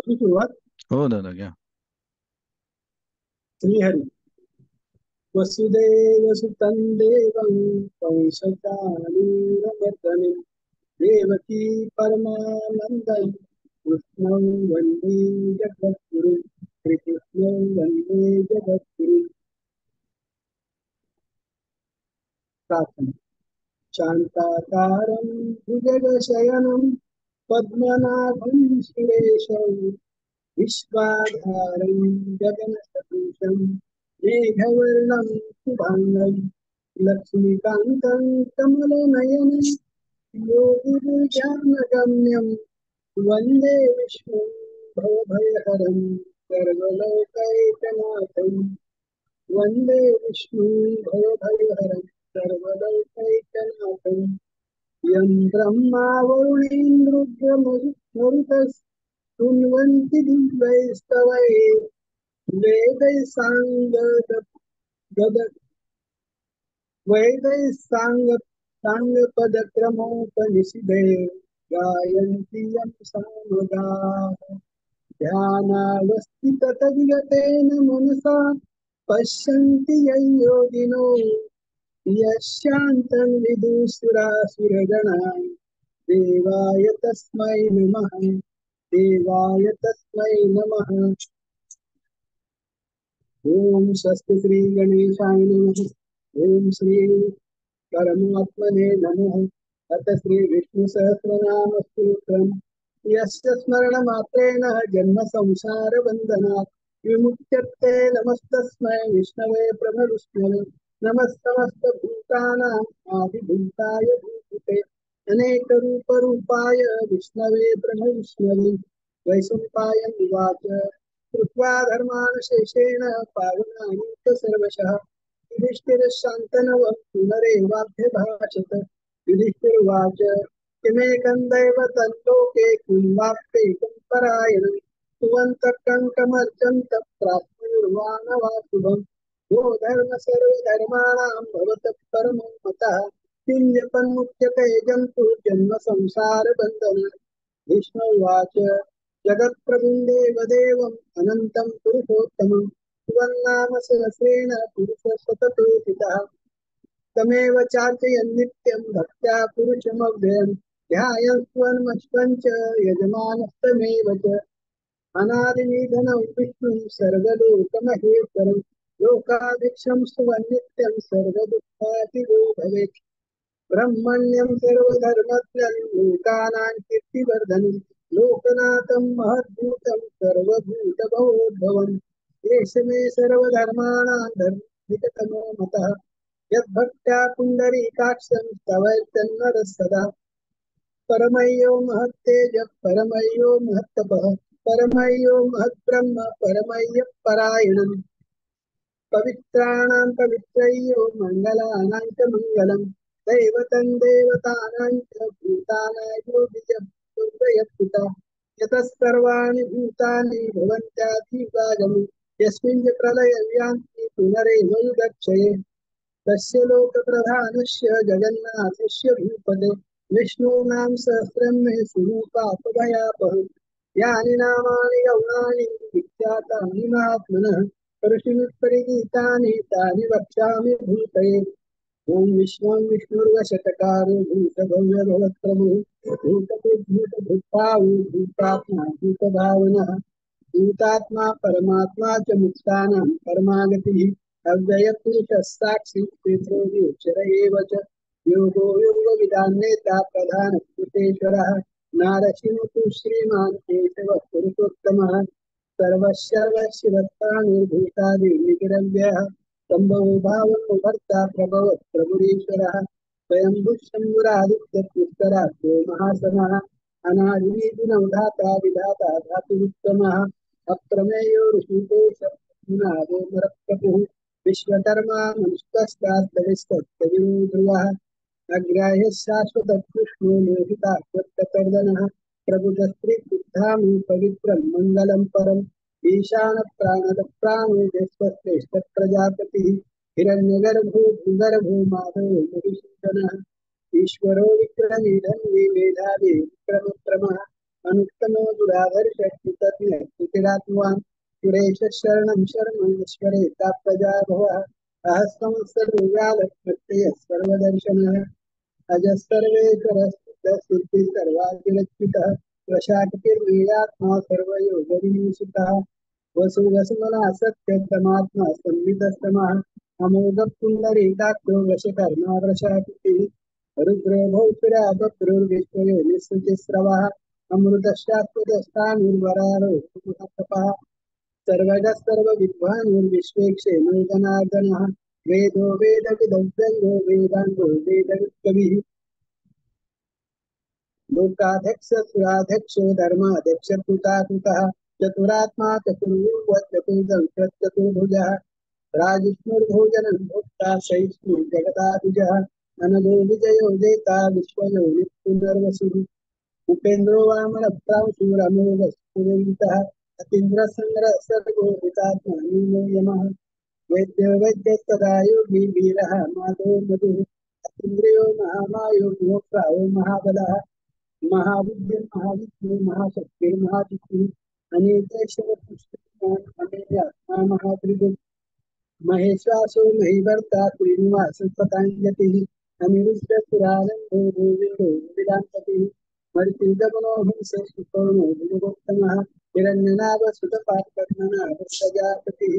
की सुरुवात. हो दादा घ्या. श्रीहरी. वसुदेव सुतं देवं कंसचाणूरमर्दनं देवकी परमानन्दं कृष्णं वन्दे जगद्गुरुं श्रीकृष्णं वन्दे जगद्गुरुं. प्रार्थना. शान्ताकारं भुजगशयनं पद्मनाभं सुरेशं विश्वाधारं गगनसदृशं मेघवर्णं शुभाङ्गं लक्ष्मीकान्तं कमलनयनं योगिविज्ञानगम्यं वन्दे विष्णुं भवभयहरं सर्वलोकैकनाथं वन्दे विष्णुं भवभयहरं सर्वलोकैकनाथं यं ब्रह्मा वरुणेन्द्रुग्रमरुतस्तुन्वन्ति दिव्यैस्तवैः वेदैः साङ्गपदक्रमोपनिषदे गायन्ति यं सामगाः ध्यानावस्थिततद्गतेन मनसा पश्यन्ति यं योगिनो यशान्तं विदुषुरासुरगणा देवाय तस्मै नमः देवाय तस्मै नमः. ओम स्वस्ति श्री गणेशाय नमः. ओम श्री परमात्मने नमः. अथ श्री विष्णु सहस्रनाम स्तोत्रम् यस्य स्मरणमात्रेण जन्म संसार बन्धनात् विमुच्यते. नमस्तस्मै विष्णवे प्रभविष्णवे नमस्तमस्त भूतानां आदिभूताय भूते अनेक रूप रूपाय विष्णवे ब्रह्मविष्णवे. वैशंपायन उवाच कृत्वा धर्मान् शेषेण पावनानि च सर्वशः युधिष्ठिरशान्तनवं पुनरेवाभ्यभाषत. युधिष्ठिरुवाच किमेकं दैवतं लोके किं वाप्येकं परायणं सुवन्तकङ्कमर्चन्त प्राप्नुर्वानवा शुभम् यो धर्म सर्वधर्माणां भवतः परमो मतः किञ्जपन्मुच्यते जन्तु जन्म संसार बन्धनात्. भीष्म उवाच जगत्प्रभुं देवदेवम् अनन्तं पुरुषोत्तमं सुवन्नाम सहस्रेण पुरुषशततोऽधिकः तमेव चार्चयन् नित्यं भक्त्या पुरुषमव्ययम् ध्यायन् स्वन्मश्वं च यजमानस्तमेव च. अनादिनिधनं विष्णुं सर्वलोकमहेश्वरं लोकाधीशं सुवन्नित्यं सर्वदुःखातिगो भवेत्. ब्रह्मण्यं सर्वधर्मज्ञं लोकानां कीर्तिवर्धनं लोकनाथं महद्भूतं सर्वभूतभवोद्भवम् एष मे सर्वधर्माणां धर्मनिकतमो मतः यद्भक्त्या पुण्डरीकाक्षं स्तवैर्तन्नरः सदा. परमय्यो महत्तेजः परमय्यो महत्तपः परमय्यो महद्ब्रह्म परमय्यः परायणम् पवित्राणां पवित्रय्यो मङ्गलानां च मङ्गलम् दैवतं देवतानां च भूतानां बीजः यतः सर्वाणि भूतानि भवन्त्यादिवागमि यस्मिन् च प्रलयव्यान्ति पुनरेव युगक्षये तस्य लोकप्रधानस्य जगन्नाथस्य भूपते विष्णूनां सहस्रं मे शृणु पापभयापहम् यानि नामानि गौणानि विख्यातानि महात्मनः परशुविपरिगीतानि तानि वक्ष्यामि भूतये. ओम विश्वं विष्णुर्वशतकारो भूतभव्यभवत्प्रभुः भूतभूतभूतभूतावु भूतात्मा भूतभावनः भूतात्मा परमात्मा च मुक्तानां परमागतिः अव्ययपुरुषः साक्षी क्षेत्रोऽक्षर एव च योगो योगविदान्नेता प्रधानकृतेश्वरः नारसिंहतु श्रीमान् केशवः पुरुषोत्तमः सर्वशर्वशिवत्तानिर्भूतादिनिरव्यः सम्भवो भावो भर्ता प्रभवत् प्रभुरीश्वरः स्वयंभुः शम्भुरादित्यपुष्कराख्यो महासनः अनादिनिधनौधाता विधाता धातुरुत्तमः अप्रमेयो ऋषिकेशः मुनादो नरप्रभुः विश्वकर्मा मनुष्कस्तास्तविस्तत्तविनो ध्रुवः अग्राह्यः शाश्वतः कृष्णो लोहिताश्वत्थकर्दनः प्रबुधस्त्रीबुद्धामि पवित्रं मङ्गलं परम् ईशान प्राणद प्राणो विश्वश्रेष्ठ प्रजापतिः हिरण्यगर्भो भूगर्भो माधवो मधुसूदनः ईश्वरो विक्रमी धन्वी मेधावी विक्रमक्रमः अनुत्तमो दुराधर्ष कृतज्ञ कृतिरात्मवान् सुरेश शरणं शरणेश्वरे प्रजा भवः अहः संसर्गव्यालक्ष्मत्य सर्वदर्शनः अजः सर्वेश्वरः सर्वादिरच्युतः प्रशाक्तिर्वीरात्मा सर्वयोगविभूषितः वसुवसुमना सत्यतमात्मा संवितस्तमः अमोघपुण्डरीकाक्षो वशकर्मा वृषाकृतिः रुद्रो भौसुराभद्रुर्विश्वयो निःसृतिस्रवः अमृतशाश्वतस्थाणुर्वरारो तपः सर्वगः सर्वविद्वानुर्विश्वेक्षेमो जनार्दनः वेदो वेदविदव्यङ्गो वेदाङ्गो वेदवित्कविः लोकाध्यक्ष सुराध्यक्षो धर्माध्यक्ष कृताकृतः चतुरात्मा चतुर्भुजः राजिष्णुर्भोजनं भोक्ता सहिष्णुर्जगदाभिजः अनघो विजयो जेता विश्वयो निपुनर्वसुः उपेन्द्रो वामनप्रांशुरमोघस्फुरितः अतीन्द्रसङ्ग्रह सर्गो हितात्मा नीलो यमः वैद्यो वैद्यस्तदा योगी वीरः माधो मधुः अतीन्द्रियो महामायो मोक्षायो महाबलः महाबुद्धिर् महाविष्णु महाशक्तिर् महाचित्तिः अनेकेश्वर अमेयात्मा महात्रिगुण महेश्वासो महीभर्ता श्रीनिवास पताञ्जतिः अनिरुद्धसुरानन्दो गोविन्दो विदाम्पतिः मर्त्युदमनो हंससुपर्णो गुरुगोत्तमः हिरण्यनाभसुतपात्पद्मनाभ प्रजापतिः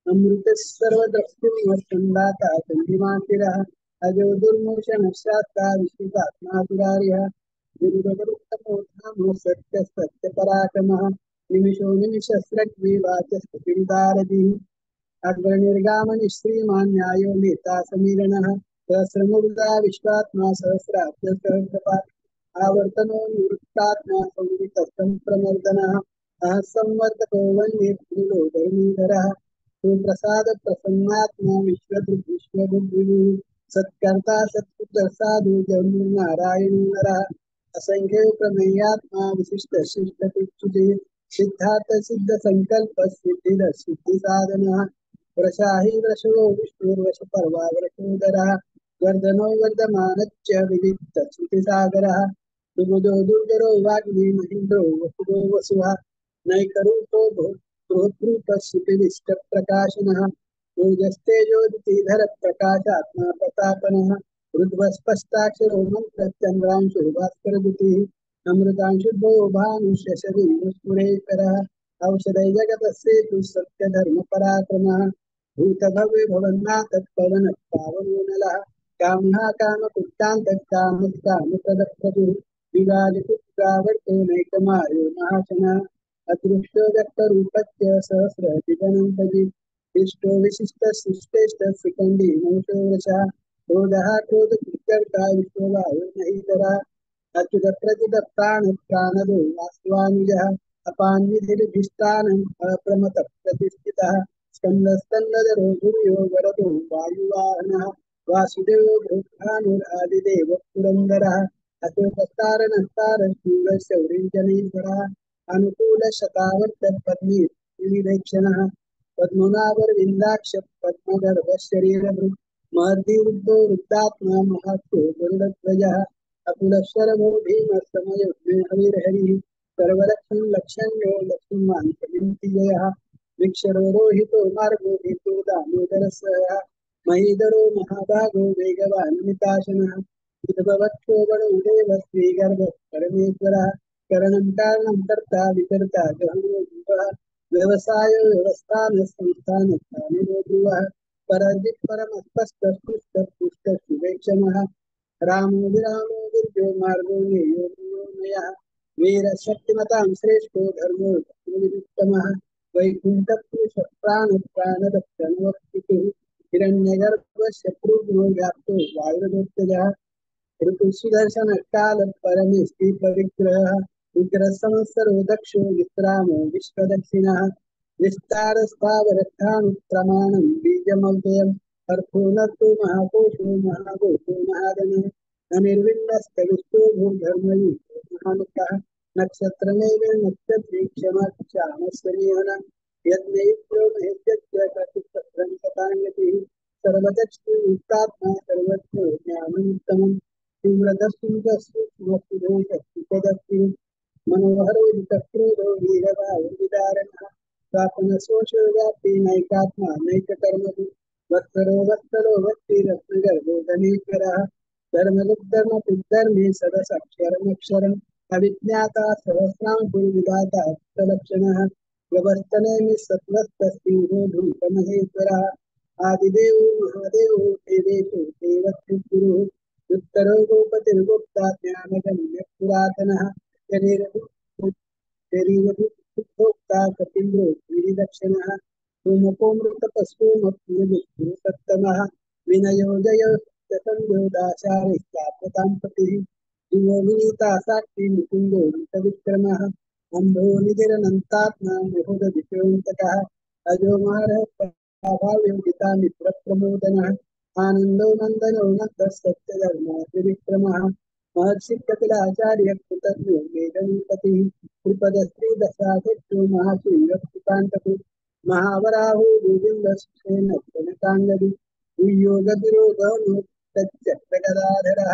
अमृतस्सर्वद्रष्टुमर्चन्दाता चण्डिमातिरः अजो दुर्मोषणः शास्ता विश्रुतात्मा दुरार्यः गुरुगरुत्तमो धामो सत्यपराक्रमः निमिषो निमिषस्रग्विवाचस्पतिर्दारधिः अग्रनिर्गामनि श्रीमान् न्यायो नेता समीरणः सहस्रमूर्धा विश्वात्मा सहस्राब्द सहस्रपात् आवर्तनो निवृत्तात्मा संवितस्तं प्रमर्दनः अहः संवर्तको वन्ये पुरुलो धर्मीधरः सुप्रसाद प्रसन्नात्मा विश्वभुग्विभुः सत्कर्ता सत्पुत्र साधु जन्मनारायणो नरः असंख्य प्रमेयात्मा विशिष्ट शिष्टतिच्युतिः सिद्धार्थ सिद्ध संकल्प सिद्धिद सिद्धि साधनः वृषाहि वृषभो विष्णुर्वश पर्वा वृषोदरः वर्धनो वर्धमानच्च विविक्त श्रुतिसागरः दुर्गो दुर्गरो वाग्मी महीन्द्रो वसुदो वसुः नैकरूपो बृहद्रूपश्रुतिविष्टप्रकाशनः ओजस्तेजोदितिधर प्रकाशात्मा प्रतापनः रुद्रस्पष्टाक्षरो मन्त्रश्चन्द्रांशो भास्करदुतिः अमृतांशुद्धो भानुशशरीरस्फुरेश्वरः औषधै जगतस्येतु सत्यधर्मपराक्रमः भूतभव्य भवन्नाथ पवन पावनो नलः कामः कामकुट्टान्तकामकामप्रदप्रभुः विराजपुत्रावर्तो नैकमार्यो महाशनः अदृष्टो व्यक्तरूपस्य सहस्रदिगणन्तजि इष्टो विशिष्टशिष्टेष्ट शिखण्डी नौशो वृषः क्रोधः क्रोधकृत्यर्था विश्ववायो महीधरः अच्युतप्रतिदत्तानः वास्तवानुजः अपान्निधिर्धिष्ठानम् अप्रमतः प्रतिष्ठितः स्कन्दस्कन्दधरो धुर्यो वरदो वायुवाहनः वासुदेवो भूतानुरादिदेव पुरन्दरः अशोकस्तारनस्तारशूरशौरिञ्जनेश्वरः अनुकूलशतावर्तपद्मीविवेक्षणः पद्मनाभरविन्दाक्ष पद्मगर्भशरीरभृत् महर्षिवृद्धो वृद्धात्मा महात्यो गरुडध्वजः अकुलशरभो भीमसमयो हरिर्हरिः सर्वलक्षण लक्षण्यो लक्ष्मणान् प्रविन्तिजयः वृक्षरोहितो मार्गो हेतो दामोदरसः महीधरो महाभागो वेगवान् निताशनः बुधवक्षो बलदेव श्रीगर्भ परमेश्वरः करणं कारणं कर्ता विकर्ता गहनो जीवः व्यवसाय व्यवस्थान संस्थान स्थानिनो ध्रुवः परजित् परमस्पष्ट पुष्ट पुष्ट शुभेक्षणः रामो विरामो विर्जो मार्गो नेयो नियोमयः वीरशक्तिमतां श्रेष्ठो धर्मो धर्मविदुत्तमः वैकुण्ठपुरुषप्राणप्राणदक्षणवक्तिः हिरण्यगर्भशत्रुघ्नो व्याप्तो वायुर्दोत्तजः ऋतुसुदर्शनकालपरमेष्टि परिग्रहः विग्रहसंवत्सरो दक्षो विश्रामो विश्वदक्षिणः विस्तारस्थावरस्थानुप्रमाणं बीजमव्ययम् अर्थो नर्तो महाकोशो महाघोषो महाधनः अनिर्विण्णस्तविष्टो भूधर्मयुक्तो महामुखः नक्षत्रमेव नक्षत्रे क्षमक्षामस्वनीहन यज्ञयुक्तो महेश्वस्य कटितत्रं शताङ्गतिः सर्वदक्षिणयुक्तात्मा सर्वज्ञो ज्ञानमुत्तमम् तीव्रदर्शिनदस्सुदस्सुदस्सुदस्सु मनोहरोदितक्रोधो वीरभावविदारणः स्वात्मनशोषो व्याप्ति नैकात्मा नैककर्मसु वत्सरो वत्सलो वत्तिरत्नगर्भो धनीकरः धर्मदुद्धर्मपिद्धर्मे सदसक्षरमक्षरम् अविज्ञाता सहस्रां गुरुविदाता लक्षणः प्रवर्तने सत्वस्तस्तिहो धूतमहेश्वरः आदिदेवो महादेवो देवेशो देवत्रिगुरुः उत्तरो गोपतिर्गुप्ता ज्ञानगम्य पुरातनः शरीरभोक्ता कपिन्द्रो गिरिदक्षिणः सोमकोमृतपशुमप्रियसत्तमः विनयो जयो सत्संगो दाशारिस्तापतां पतिः दिवो विनीता साक्षी मुकुन्दो विक्रमः अम्भो निधिरनन्तात्मा महोदधिशोऽन्तकः अजोमारः प्रभावयोगिता मित्रप्रमोदनः आनन्दो नन्दनो नन्दः सत्यधर्मो त्रिविक्रमः महर्षि कपिलाचार्य कृतज्ञो वेदनीपतिः त्रिपदश्री दशाधिक्यो महाशूरकांतु महावराहो गोविंदसेन जनकांगदि योगविरोधनो तच्चक्रगदाधरः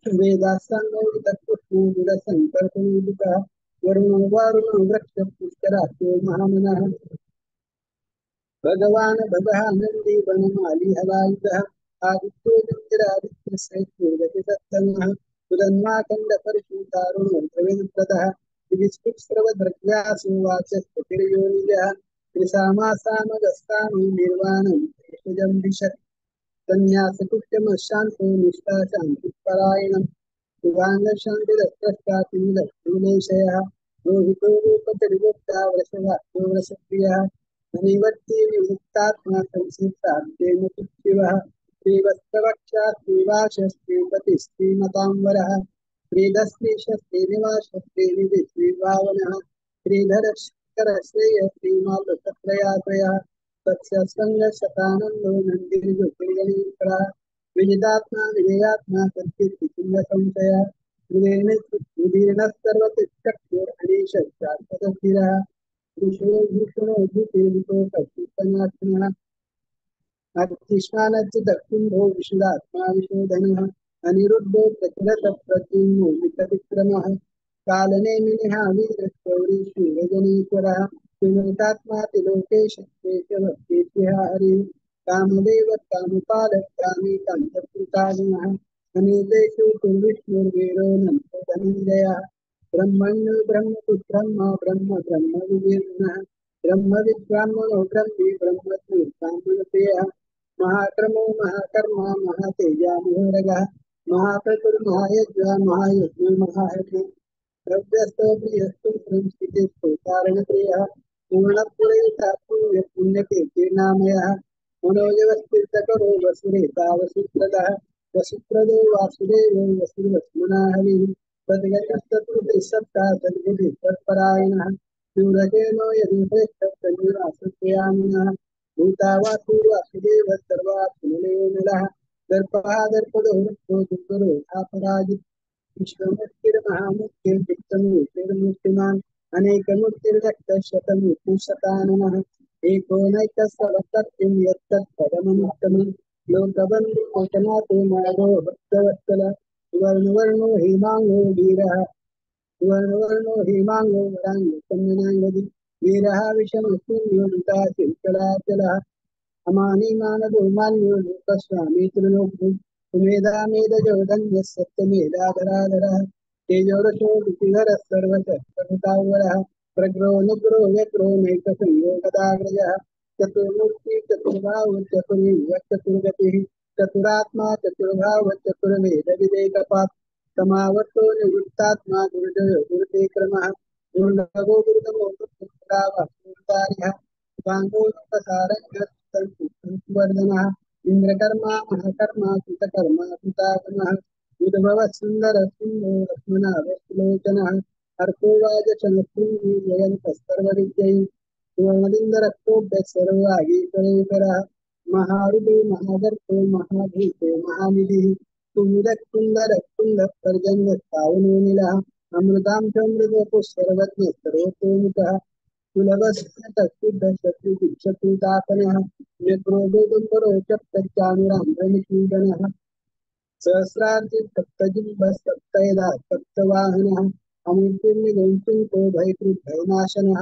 वेदासांगोदितपुष्पोदुरसंकल्पनोदितः वरुणो वारुणो वृक्षपुष्कराख्यो महामनः भगवान भगवानंदी बनमाली हवायुधः आदित्यो इंद्रादित्य श्रेष्ठोदति सत्तमः सुदन्वाकंड परिशुतारुणो द्रविणप्रदः विस्फुटस्रवद्रव्यासो वाचस्पतिर्योनिजः त्रिसामासामगस्तानो निर्वाणं भेषजं भिषक् संन्यासकृत्यमशान्तो निष्ठा शान्तिपरायणम् शुभांगशान्तिरस्त्रस्तातिलक्ष्मीलेशयः रोहितो रूपतिर्गुप्ता वृषभाक्यो वृषप्रियः धनीवर्ती नियुक्तात्मा संसिद्धान्तेन शिवः श्रीवत्सवक्षा श्रीवास श्रीपति श्रीमतांबरः श्रीधश्रीश श्रीनिवास श्रीनिधि श्रीभावनः श्रीधर शंकर श्रेय श्रीमालत्रयात्रयः तत्संग शतानंदो नंदिर्जुप्रियनीकरः विजितात्मा विजयात्मा सत्कृतिसिंह संशय विदीर्ण सर्वतिष्ठक्षुरनीश शाश्वतस्थिरः भूषणो भूतिर्वितो कच्चित्तनात्मनः अतिष्मानच्युतकुम्भो विशुदात्मा विशोधनः अनिरुद्धो प्रचलत प्रद्युम्नो विकटिक्रमः कालनेमिनिः वीरशौरी शूरजनीश्वरः सुमृतात्मा तिलोकेश केशवकेशः हरिः कामदेव कामपालः कामी कान्तकृतागुणः अनिर्देशो कुर्विष्णुर्वीरो धनञ्जयः ब्रह्मण्यो ब्रह्मपुत्रम्मा ब्रह्म ब्रह्म विवीर्णः ब्रह्म विद्ब्राह्मणो ब्रह्मी ब्रह्मज्ञानप्रियः महाक्रमो महाकर्मा महातेजा मुहुरगः महाप्रचुर्महायज्ञ महायज्ञ महायज्ञ द्रव्यस्तो प्रियस्तु संस्कृतिस्तु कारणप्रियः पूर्णपुरैता पुण्यकीर्तिर्नामयः मनोजवस्तीर्थकरो वसुरेता वसुप्रदः वसुप्रदो वासुदेवो वसुर्वस्मना हरिः तद्गतस्तत्कृते सत्ता तद्बुद्धि तत्परायणः शूरकेनो यदि श्रेष्ठतन्निवासत्यामिनः भूतावासु वासुदेव सर्वात्मनेमिलः दर्पः दर्पदो वृक्षो दुर्गरो धापराजित् विश्वमुक्तिर्महामुक्तिर्वित्तमुक्तिर्मुक्तिमान् अनेकमुक्तिर्रक्तशतमुक्तिशताननः एकोनैकस्ववत्तर्किं यत्तत्पदमनुत्तमम् लोकबन्धुकोटनाथो माधो भक्तवत्सल सुवर्णवर्णो हेमांगो वीरः सुवर्णवर्णो हेमांगो वरांगो कन्यनांगदि वीरः विषमसूर्यो शिल्कलाचलः अमानी मानवो मान्यो लोकस्वामी त्रिलोक्यम् सुमेधा मेधजो धन्यः सत्यमेधाधराधरः तेजोरसो विधिधरः सर्वशस्त्रभृतावरः प्रग्रो निग्रो व्यग्रो नैकसंयो गदाग्रजः चतुर्मूर्ति चतुर्भाव चतुर्युग चतुर्गतिः चतुरात्मा चतुर्भाव चतुर्वेद विवेकपात् समावर्तो निवृत्तात्मा दुर्जयो दुर्देक्रमः दुर्लभो दुर्गमो दुर्गावः वांगो प्रसारवर्धनः इंद्रकर्मा महकर्मा कृतकर्मा कृतागमः उद्भव सुंदर सिंहो लक्ष्मणः वस्तुलोचनः अर्को वाजचनकुंभी जयन्तः सर्वविद्यैः सुवर्णलिङ्गरक्तोभ्यः सर्वागीश्वरेश्वरः महारुदो महादर्पो महाभूतो महानिधिः कुमुदकुन्दरकुन्दपर्जन्यः नीलः अमृतांशमृतोः सर्वज्ञः सर्वतोमुखः सुलभस्फुटशत्रुतापनः व्यग्रोदोदुम्बरो चक्रचाणुराम्भनिकीर्तनः सहस्रार्जुन सप्तजिह्वः सप्तयदा सप्तवाहनः अमृतिर्निगुंचितो भयकृद्भयनाशनः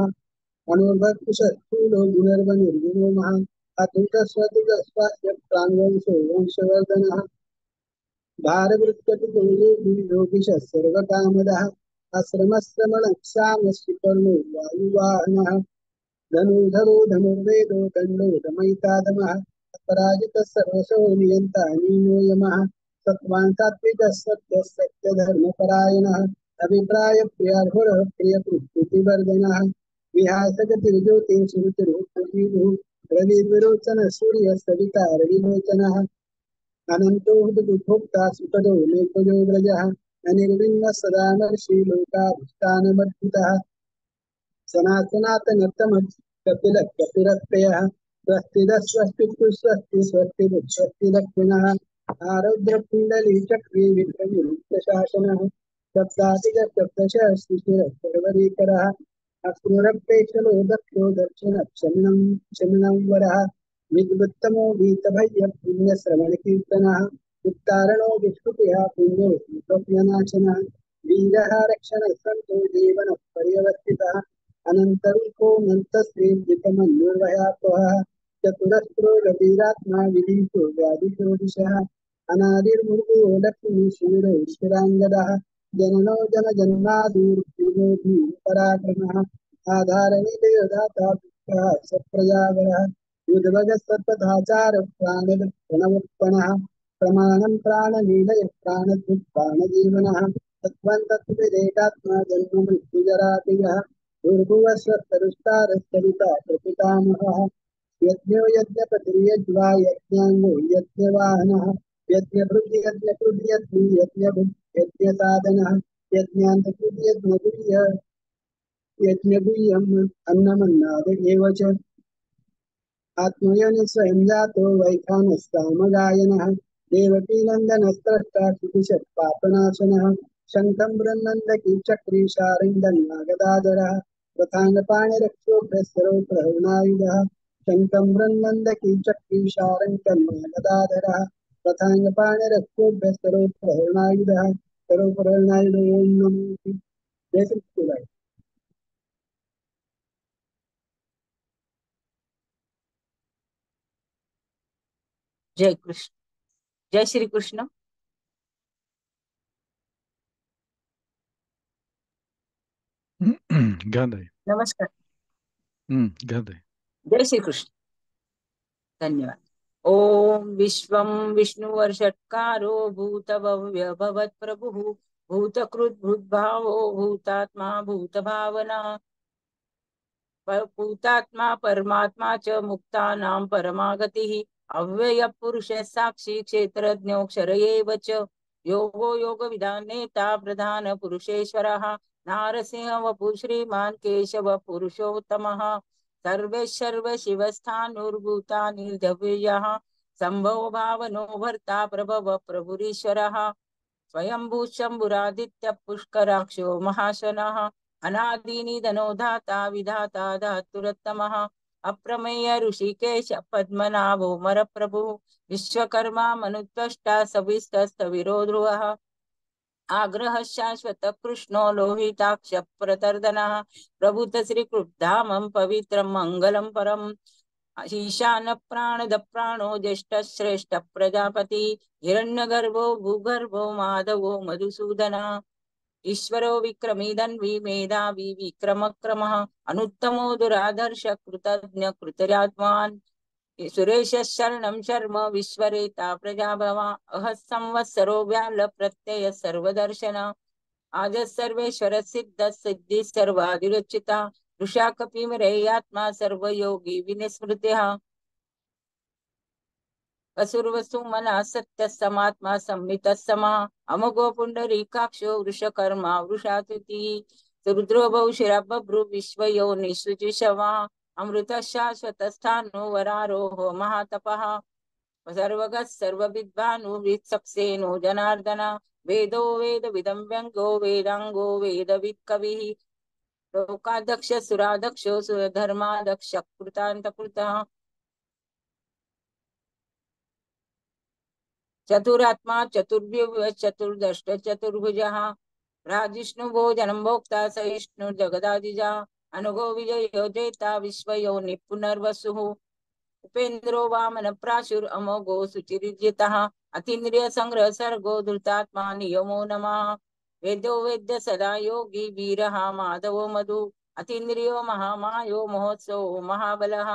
अणुर्भक्षस्थूलो गुणर्वनिर्गुणो महान् अतुतस्वतुतस्वास्य प्राङ्वंशो वंशवर्धनः भारवृत्तपितोः सर्वकामदः आश्रमश्रमणक्षामश्रिपर्णो वायुवाहनः धनुर्धरो धनुर्वेदो दण्डो दमयितादमः अपराजितः सर्वशो नियन्ता नीनो यमः सत्त्वान् सात्विकः सत्यः सत्यधर्मपरायणः अभिप्रायप्रियार्हुरः प्रियकृत्युतिवर्धनः विहासगतिर्ज्योतिर्श्रुतिरुपजीवुः रविर्विरोचनः सूर्यः सविता रविलोचनः अनन्तो हृदुभोक्ता सुखदो लोकजो व्रजः अनिर्विण्णः सदा नर्षि लोकाभिष्टानमद्भुतः सनातनतमः कपिलकपिरत्ययः स्वस्तिदः स्वस्तिस्तु स्वस्ति स्वस्तिदक्षिणः आरौद्रकुण्डली चक्री विक्रमशासनः सप्तातिकसप्तशः शिशिरः सर्वरीकरः अक्रूरप्रेक्षलो दक्षो दक्षिणः वरः विद्वत्तमो वीतभय्य पुण्यश्रवणकीर्तनः उत्तारणो विष्णुप्रियः पुण्यो स्वप्ननाशनः वीरः रक्षणः सन्तो जीवनः पर्यवर्तितः अनन्तरिकोऽनन्तश्रीर्जितमन्युर्भयापः चतुरस्रो रविरात्मा विधीशो व्याधिशो दिशः अनादिर्मूर्तो लक्ष्मीशूरो ईश्वराङ्गदः जननो जनजन्मादिर्भुजो पराक्रमः आधारनिलयोदाता विग्रहः सप्रजागरः उद्भगः सत्पथाचार प्रणवत्पणः प्रमाणं प्राणनीलय प्राणधृत् प्राणजीवनः तत्त्वं तत्त्वविदेकात्मा जन्म मृत्युजरातिगः दुर्भुवस्वस्तरुष्टारस्तरिता प्रपितामहः यज्ञो यज्ञपतिर्यज्वा यज्ञाङ्गो यज्ञवाहनः यज्ञभृद् यज्ञभुक् यज्ञसाधनः यज्ञान्तकृद् यज्ञगुह्यम् अन्नमन्नाद एव च आत्मयनि स्वयं जातो वैखानस्सामगायनः देवकीनन्दनस्त्रष्टा शुचिषत्पापनाशनः शङ्खं बृन्नन्दकी चक्री शारङ्गन्नागदाधरः रथाङ्गपाणिरक्षोभ्यस्तरोप्रहरणायुधः शङ्खं बृन्नन्दकी चक्री शारङ्गन्नागदाधरः रथाङ्गपाणिरक्षोभ्यस्तरोप्रहरणायुधः सरोप्रहरणायुधो ओं नमो जय श्री कृष्ण। जय कृष्ण। जय श्री कृष्ण। नमस्कार। जय श्री कृष्ण। धन्यवाद। ओम विश्वं विष्णुवर्षट्कारो भूतभव्य भवत्प्रभुः भूतकृत् भूतभावो भूतात्मा भूतभावना भूतात्मा परमात्मा च मुक्तानां परमागतिः अव्यय पुरुष साक्षी क्षेत्रज्ञोऽक्षर एव च योगो योगविदानेता प्रधान पुरुषेश्वरः नारसिंह वपु श्रीमान् केशव पुरुषोत्तमः सर्वेश्वर शिवस्थानुर्भूतानि द्रव्यः संभव भावनो भर्ता प्रभव प्रभुरीश्वरः स्वयंभू शंभुरादित्य पुष्कराक्षो महाशनः अनादीनि धनोधाता विधाता धातुरत्तमः अप्रमेय ऋषिकेश पद्मनाभो मरप्रभु विश्वकर्मा मनुत्वष्टा सविस्तस्तविरो ध्रुवः आग्रह शाश्वत कृष्णो लोहिताक्ष प्रतर्दनः प्रभुत श्री कृद्धामं पवित्रं मंगलम परम ईशान प्राणद प्राणो ज्येष्ठ श्रेष्ठ प्रजापति हिरण्यगर्भो भूगर्भो माधवो मधुसूदना ईश्वरो विक्रमी धन्वी मेधावी विक्रम क्रमः अनुत्तमो दुरादर्श कृतज्ञ कृतरात्मान् सुरेश शरणं शर्म विश्वरेता प्रजाभवा अह संवत्सरो व्याल प्रत्यय सर्वदर्शन आज सर्वेश्वर सिद्ध सिद्धि सर्वादिरचिता ऋषा कपिमरेयात्मा सर्वयोगी विनिस्मृत्य असुरवसु मना सत्य समात्मा संमित समा अमगो पुंडरीकाक्षो वृषकर्मा वृषातिथि रुद्रो बहुशिरा बभ्रु विश्वयो निःशुचिशवा अमृत शाश्वत स्थानो वरारोह महातपः सर्वगः सर्वविद्वानु वित्सक्सेनो जनार्दन वेदो वेद विदं व्यंगो वेदांगो वेदवित् कविः लोकाध्यक्ष सुराध्यक्षो सुधर्माध्यक्ष कृतान्तकृतः चतुरात्मा चतुर्भुज चतुर्दष्ट चतुर्भुजः राजिष्णु भोजनं भोक्ता सहिष्णु जगदादिजा अनुगो विजयो जेता विश्वयोनि पुनर्वसुः उपेन्द्रो वामन प्राशुर अमोघो सुचिर्जितः अतीन्द्रिय संग्रह सर्गो धृतात्मा नियमो नमः वेदो वेद्य सदा योगी वीरः माधवो मधु अतीन्द्रियो महामायो महोत्सवो महाबलः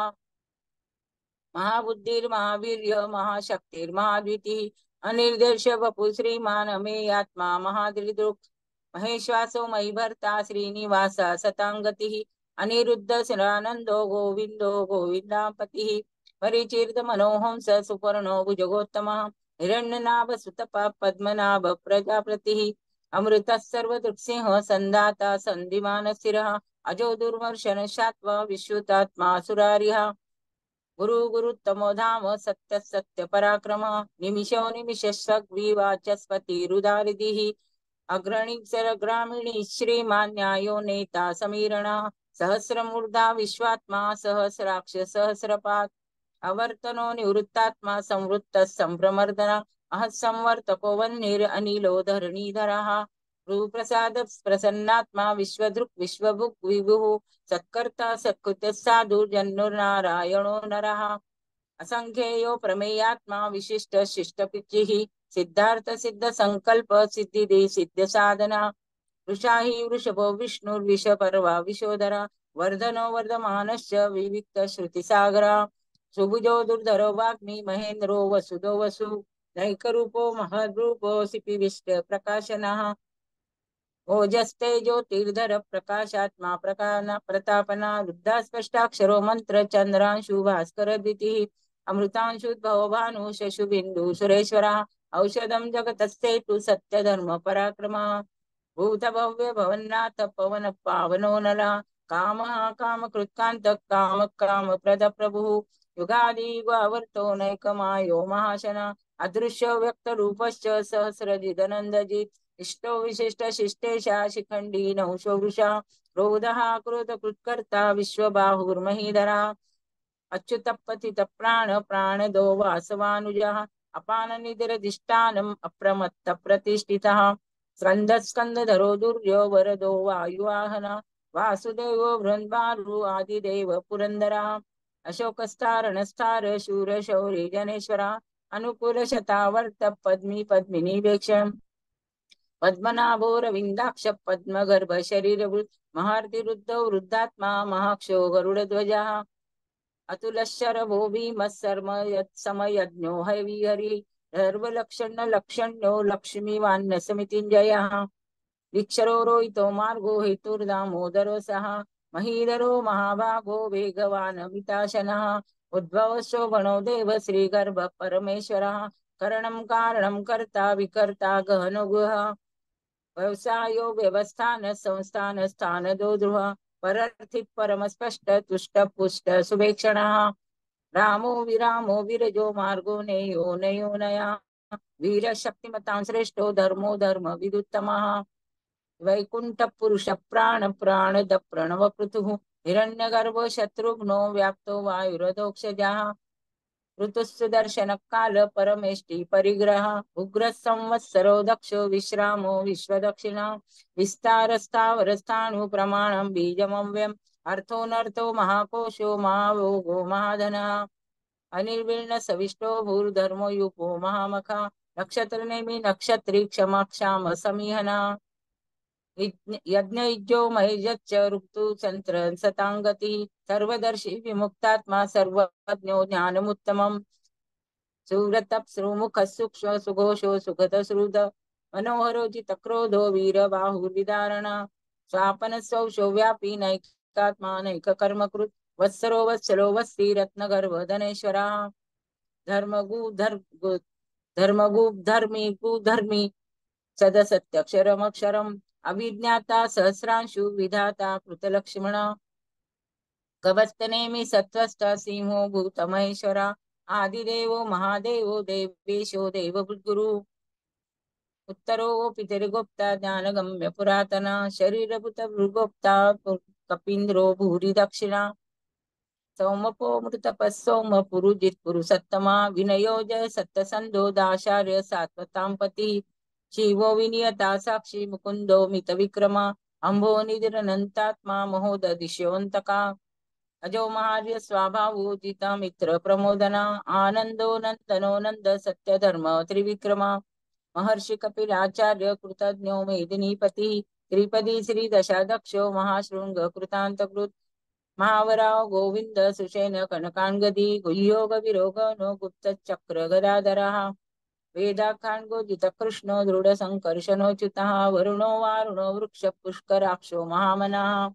महाबुद्धिर्महावीर्य महाशक्तिर्महाद्वितीः अनिर्देश वपु श्रीमान अमेयात्मा महादृदृक् महेश्वासो मयि भर्ता श्रीनिवास सतांगतिः अनिरुद्ध शिरानंदो गोविंदो गोविंदापतिः परिचीर्त मनोहंस सुपर्णो भुजगोत्तमः हिरण्यनाभ सुतप पद्मनाभ प्रजापतिः अमृतः सर्वदृक्सिंह संदाता सन्धिमान स्थिरः अजो दुर्मर्शन शात्वा विश्रुतात्मा सुरारिः गुरु गुरुत्तमो धाम सत्य सत्य पराक्रम निमिषो निमिष सग्रीवाचस्पतिरुदारिधिः अग्रणी ग्रामीणी श्रीमान न्यायो नेता समीरण सहस्रमूर्धा विश्वात्मा सहस्राक्ष सहस्रपात् अवर्तनो निवृत्तात्मा संवृत्त संभ्रमर्दन अह संवर्तको वह्निर अनिलो धरणीधरः गुरुप्रसाद प्रसन्नात्मा विश्वदृक् विश्वभुक् विभुः सत्कर्ता सत्कृत साधु जन्नुर्नारायणो नरः असंख्येयो प्रमेयात्मा विशिष्ट शिष्टपिचिः सिद्धार्थ सिद्ध संकल्प सिद्धिदे सिद्ध साधना वृषाहि वृषभो विष्णुर्विषपर्वा विशोधरा वर्धनो वर्धमानश्च विविक्त श्रुतिसागरा सुभुजो दुर्धरो वाग्मी महेन्द्रो वसुदो वसु नैकरूपो महद्रूपो सिपिविष्ट प्रकाशनः ओजस्ते ज्योतिर्धर प्रकाशात्मा प्रकाना प्रतापना रुद्धा स्पष्टाक्षरो मंत्र चंद्रांशु भास्कर द्वितीः अमृतांशुद्भव भानु शशुबिंदु सुरेश्वरा औषधम जगतस्तेतु सत्य धर्म पराक्रमा भूत भव्य भवन्नाथ पवन पावनो नला काम काम कृत्कांत काम काम प्रद प्रभु युगादि युगावर्तो नैकमायो महाशना अदृश्य व्यक्त रूपश्च सहस्रजिदनन्दजित् इष्टो विशिष्ट शिष्टेशा शिखंडी नहुषो वृषा क्रोधः क्रोध कृत्कर्ता विश्वबाहुर्महीधरा अच्युत पतित प्राण प्राणदो वासवानुजः अपान निधिरधिष्ठानम् अप्रमत्त प्रतिष्ठितः स्कंद स्कंदधरो दुर्यो वरदो वायुवाहन वासुदेवो बृन्दारु आदिदेव पुरंदरा अशोकस्तारणस्तार शूर शौरी जनेश्वरा अनुकूल शतावर्त पद्मी पद्मिनी वेक्षम पद्मनाभो रविन्दाक्ष पद्मगर्भ शरीर महार्तिरुद्धो वृद्धात्मा महाक्षो गरुडध्वजः अतुलशरभो भीमः समयज्ञो हविहरि सर्वलक्षण लक्षण्यो लक्ष्मीवान्न समितिञ्जयः विक्षरो रोहितो मार्गो हेतुर्दामोदरो सः महीधरो महाभागो वेगवान् मिताशनः उद्भव शोभनो देव श्रीगर्भ परमेश्वरः करणं कारणं कर्ता विकर्ता गहनो गुहा व्यवसायो व्यवस्थान संस्थान स्थान दो ध्रुव परर्थित परम स्पष्ट तुष्ट पुष्ट सुभेक्षणः रामो विरामो विरजो मार्गो नेयो नयो नया वीर शक्तिमतां श्रेष्ठो धर्मो धर्म विदुत्तमः वैकुंठ पुरुष प्राण प्राणद प्रणव पृथुः हिरण्यगर्भ शत्रुघ्नो व्याप्तो वायुरधोक्षजः ऋतुसुदर्शन काल परमेष्टि परिग्रह उग्र संवत्सरो दक्षो विश्रामो विश्वदक्षिणा विस्तार स्थावर स्थाणु प्रमाणं बीजमव्यम् अर्थोनर्थो महाकोशो महाभोगो महाधनः अनिर्विण्ण सविष्टो भूर्धर्मो युपो महामखा नक्षत्र नेमि नक्षत्री क्षमा क्षाम समीहना यज्ञ महेजच्च ऋतु चंद्र सतांगति सर्वदर्शी विमुक्तात्मा सर्वज्ञो ज्ञानमुत्तमम् सुव्रतप्सुमुख सूक्ष्म सुघोषो सुगत श्रुत मनोहरो जितक्रोधो वीरबाहुर्विदारण स्वापन स्वशो व्यापी नैकात्मा नैक कर्मकृत् वत्सरो वत्सलो वस्ति रत्नगर्भ धनेश्वरा धर्मगु धर्मगु धर्मी कुधर्मी सदसत्यक्षरमक्षरम् अभिज्ञाता सहस्रांशु विधाता कृतलक्ष्मण गवस्तनेमि सत्वस्थ सिंहो भूतमहेश्वरा आदिदेवो महादेवो देवेशो देवभृद्गुरु उत्तरो पितृगुप्ता ज्ञानगम्य पुरातना शरीरभूत भृगुप्ता कपीन्द्रो भूरि दक्षिणा सौमपो मृतपस्सौम पुरुजित् पुरुषत्तमा विनयो जय सत्यसंधो दाशार्य सात्वतां पति शिवो विनियता साक्षी मुकुंदो मित विक्रमा अंभो निधिरनंतात्मा महोदधिशोऽन्तका अजो महार्य स्वाभावो जिता मित्र प्रमोदना आनंदो नंदनो नंद सत्य धर्म त्रिविक्रमा महर्षि कपिलाचार्य कृतज्ञो मेदिनीपति त्रिपदी श्री दशादक्षो महाशृंग कृतांतकृत महावराव गोविंद सुषेण कनकांगदी गुह्योग विरोग नो गुप्त चक्र गदाधरः वेदाखांडोदित कृष्णो दृढ संकर्षणोच्युतः वरुणो वारुणो वृक्ष पुष्कराक्षो महामनः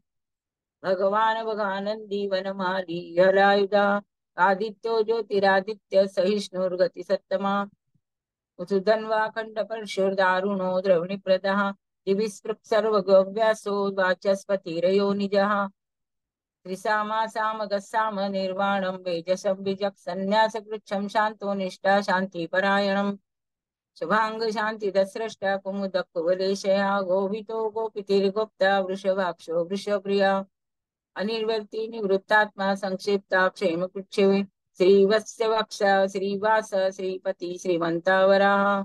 भगवान भगानंदी वनमाली हलायुधा आदित्यो ज्योतिरादित्य सहिष्णुर्गति सत्तमा सुधन्वा खंडपर्षुर्दारुणो द्रवणीप्रदः दिविस्पृक् सर्वगव्यासो वाचस्पतिरयो निजः त्रिसामा सामगस्साम निर्वाणं वेजसं विजक् संन्यासकृच्छं शान्तो निष्ठा शान्तिपरायणम् शुभांग शांति दस्रष्टा कुमुदक कुवलेशया गोवितो गोपितिर्गोप्ता वृषभाक्षो वृषप्रिया अनिर्वर्ती निवृत्तात्मा संक्षिप्ता क्षेम पृच्छ्वी श्रीवत्स्य वक्षा श्रीवास श्रीपति श्रीमंतावराः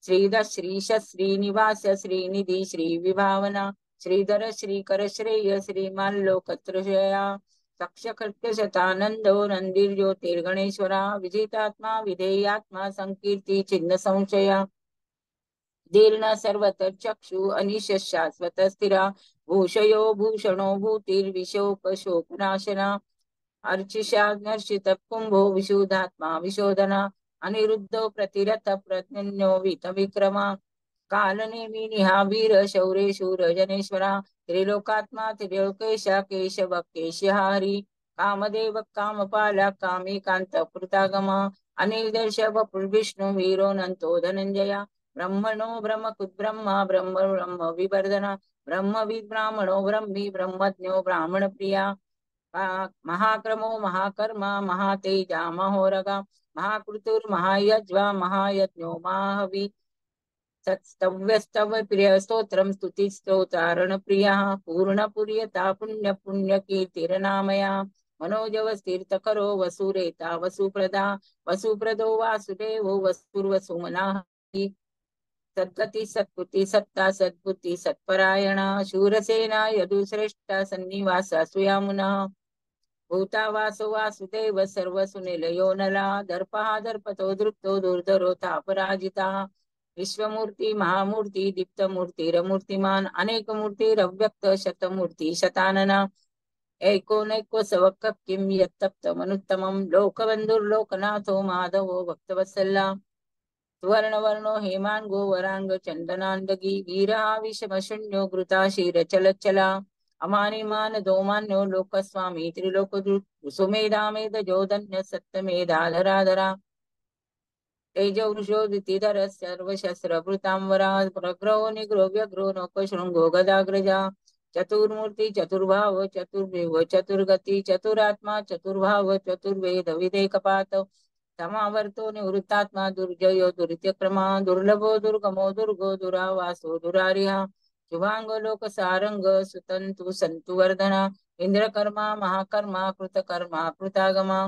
श्रीधर श्रीश श्रीनिवास श्रीनिधि श्रीविभावना श्रीधर श्रीकर श्रेय श्रीमाल्लोकत्रया सक्षकर्त्यशतानंदो नंदीर्ज्योतिर्गणेश्वरा विजितात्मा विधेयात्मा संकीर्ति चिन्ह संशया दीर्ण सर्वत्र चक्षु अनिश शाश्वत स्थिरा भूषयो भूषणो भूतिर्विशोकशोकनाशना अर्चिषा नर्षित कुंभो विशुद्धात्मा विशोधना अनिरुद्धो प्रतिरथ प्रज्ञो वीत विक्रमा कालनेमि निहावीर शौरे शूर जनेश्वरा त्रिलोकात्मा त्रिलोकेश केशव केशहारी कामदेव कामपाला कामिकांत कृतागमा अनिर्दर्शव विष्णु वीरो नंतो धनंजया ब्रह्मणो ब्रह्मकुद्ब्रह्मा ब्रह्म ब्रह्म विवर्धना ब्रह्मविद् ब्राह्मणो ब्रह्मी ब्रह्मज्ञो ब्राह्मण प्रिया महाक्रमो महाकर्मा महातेजा महोरगा महाकृतुर्महायज्वा महायज्ञो महाहवि सत्स्तव्यस्तव प्रिय स्तोत्रम स्तुति स्तोतारण प्रिय पूर्ण पुर्यता पुण्य पुण्य कीर्तिरनामया मनोजव तीर्थकरो वसुरेता वसुप्रदा वसुप्रदो वासुदेवो वसुर्वसुमना सद्गति सत्कृति सत्ता सद्बुद्धि सत्परायणा शूरसेना यदुश्रेष्ठा सन्निवास सुयामुना भूतावासो वासुदेव सर्वसुनिलयो नला दर्पहा दर्पतो दृप्तो दुर्धरो तापराजिता विश्वमूर्ति महामूर्ति दीप्तमूर्तिरमूर्तिमान अनेक मूर्तिरव्यक्त शतमूर्ति शतानना ऐकोनैको सवक्क किं यत्तप्तमनुत्तमं लोकबन्धुर्लोकनाथो माधवो भक्तवत्सला सुवर्णवर्णो हेमांगो वरांग चंदनांदगी वीराविषमशून्यो घृताशीरचलच्चला अमानिमान दोमान्यो लोकस्वामी त्रिलोकदृक् सुमेधामेध जोधन्य सत्यमेधाधराधरा तेजो वृषोदितिधर सर्वशस्त्रभृतांबरा प्रग्रहो निग्रो व्यग्रो नौकशृंगो गदाग्रजा चतुर्मूर्ति चतुर्भाव चतुर्विव चतुर्गति चतुरात्मा चतुर्भाव चतुर्वेद विदेकपात समावर्तो निवृत्तात्मा दुर्जयो दुरित्यक्रमा दुर्लभो दुर्गमो दुर्गो दुरावासो दुरारिहा शुभांग लोक सारंग सुतंतु संतु वर्धना इंद्रकर्मा महाकर्मा कृतकर्मा कृतागमा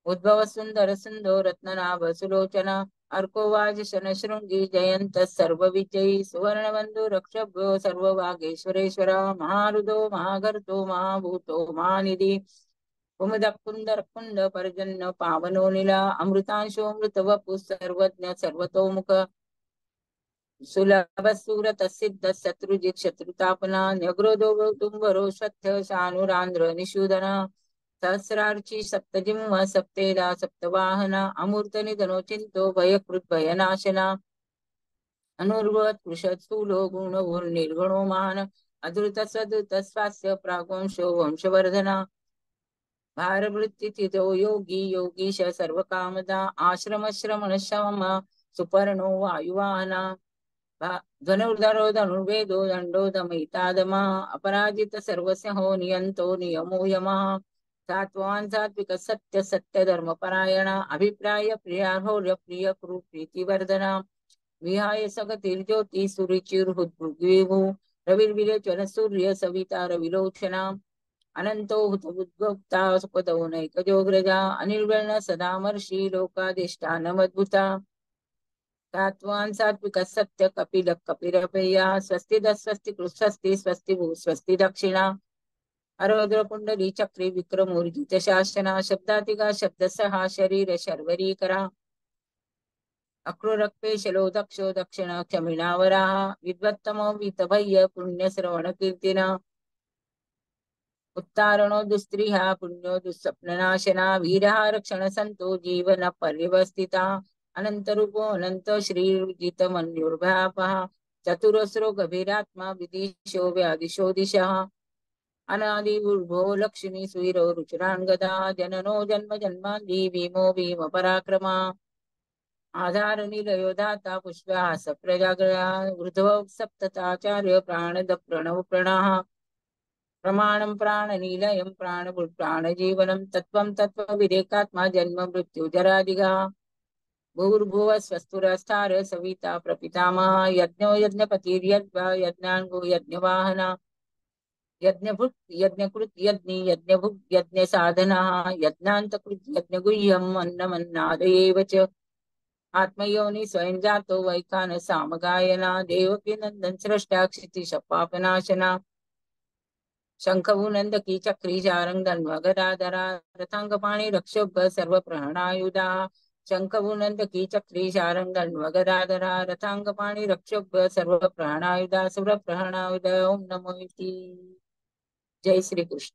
उद्भव सुंदर सिंधो रत्ननाभ सुलोचना अर्कोवाज शनशृंगी जयंत सर्व विजयी सुवर्णबंधु रक्षभ्यो सर्वभागेश्वरेश्वरा महारुदो महागर्तो महाभूतो महानिधि कुमुदक कुंदर कुंड पर्जन्य पावनो नीला अमृतांशो मृत वपु सर्वज्ञ सर्वतोमुख सुलभ सूरत सिद्ध शत्रुजित शत्रुतापना न्यग्रोधो तुम्बरो स्वत्थ शानुरांध्र निषूदना सहस्रार्ची सप्तजिह्व सप्तेदा सप्तवाहना अमूर्त निधनो चिंतो भयकृत भयनाशना अनुर्वत कृषत स्थूलो गुण निर्गुणो महान अधृत सदृत स्वास्य प्रागवंशो वंशवर्धना भारवृत्ति योगी योगीश सर्वकामदा आश्रम श्रमण शम सुपर्णो वायुवाहना धनुर्धरो धनुर्वेदो दंडो दमयितादमा अपराजित सर्वस्यो नियंतो नियमो यमः सात्वान् सात्विक सत्य सत्य धर्म परायणा अभिप्राय प्रियार्होर्य प्रिय कुरु प्रीतिवर्धना विहाय सगतिर्ज्योति सुरुचिर्हुद्भुग्विभु रविर्विरेचन सूर्य सविता रविलोचना अनंतो उद्भोक्ता सुपदो नैकजोग्रजा अनिर्वर्ण सदामर्षि लोकाधिष्ठानमद्भुता तात्वान् सात्विक सत्य कपिल कपिरपेया स्वस्ति स्वस्ति कृष्वस्ति स्वस्ति भू स्वस्ति दक्षिणा अरोद्र कुंडली चक्री विक्रमूर्जित शासना शब्दातिगा शब्दसहा शरीर शर्वरीकरा अक्रूरक्पेशलो दक्षो दक्षिण क्षमिणावराः विद्वत्तमो वीतभय्य पुण्यश्रवण कीर्तिना उत्तारणो दुस्त्रिहा पुण्यो दुःस्वप्ननाशना वीरः रक्षण संतो जीवन पर्यवस्थिता अनंत रूपो अनंत श्रीरुजित मन्युर्भयापः चतुरस्रो गभीरात्मा विदिशो व्यादिशो दिशः अनादिर्भो लक्ष्मी सुवीरो रुचिराङ्गदा जननो जन्म जन्मादि भीमो भीम पराक्रमा आधार निलयो दाता पुष्पहास प्रजागया वृद्धव सप्तताचार्य प्राणद प्रणव प्रणाः प्रमाणं प्राणनीलयं प्राणजीवनं तत्त्वं तत्त्वविदेकात्मा जन्म मृत्यु जरादिगा भूर्भुवः स्वस्तुरस्तार सविता प्रपितामह यज्ञो यज्ञपतिर्यज्ञ यज्ञाङ्गो यज्ञवाहना यज्ञभुक् यज्ञकृत यज्ञि यज्ञभुक् यज्ञसाधनः यज्ञान्तकृत यज्ञगुह्यम् अन्नमन्नादयेव च आत्मयोनि स्वयं जातो वैखान सामगायना देवकी नंदन सृष्टा क्षितिश पापनाशना शंखभूनंद की चक्री जारंगन गदाधरा रथांगपाणि रक्षोभ सर्व प्रहणायुधा शंखभूनंद की चक्री जारंगन गदाधरा रथांगपाणि रक्षोभ सर्व प्रहणायुधा सर्व प्रहणायुधा ओम नमो इति। जय श्री कृष्ण।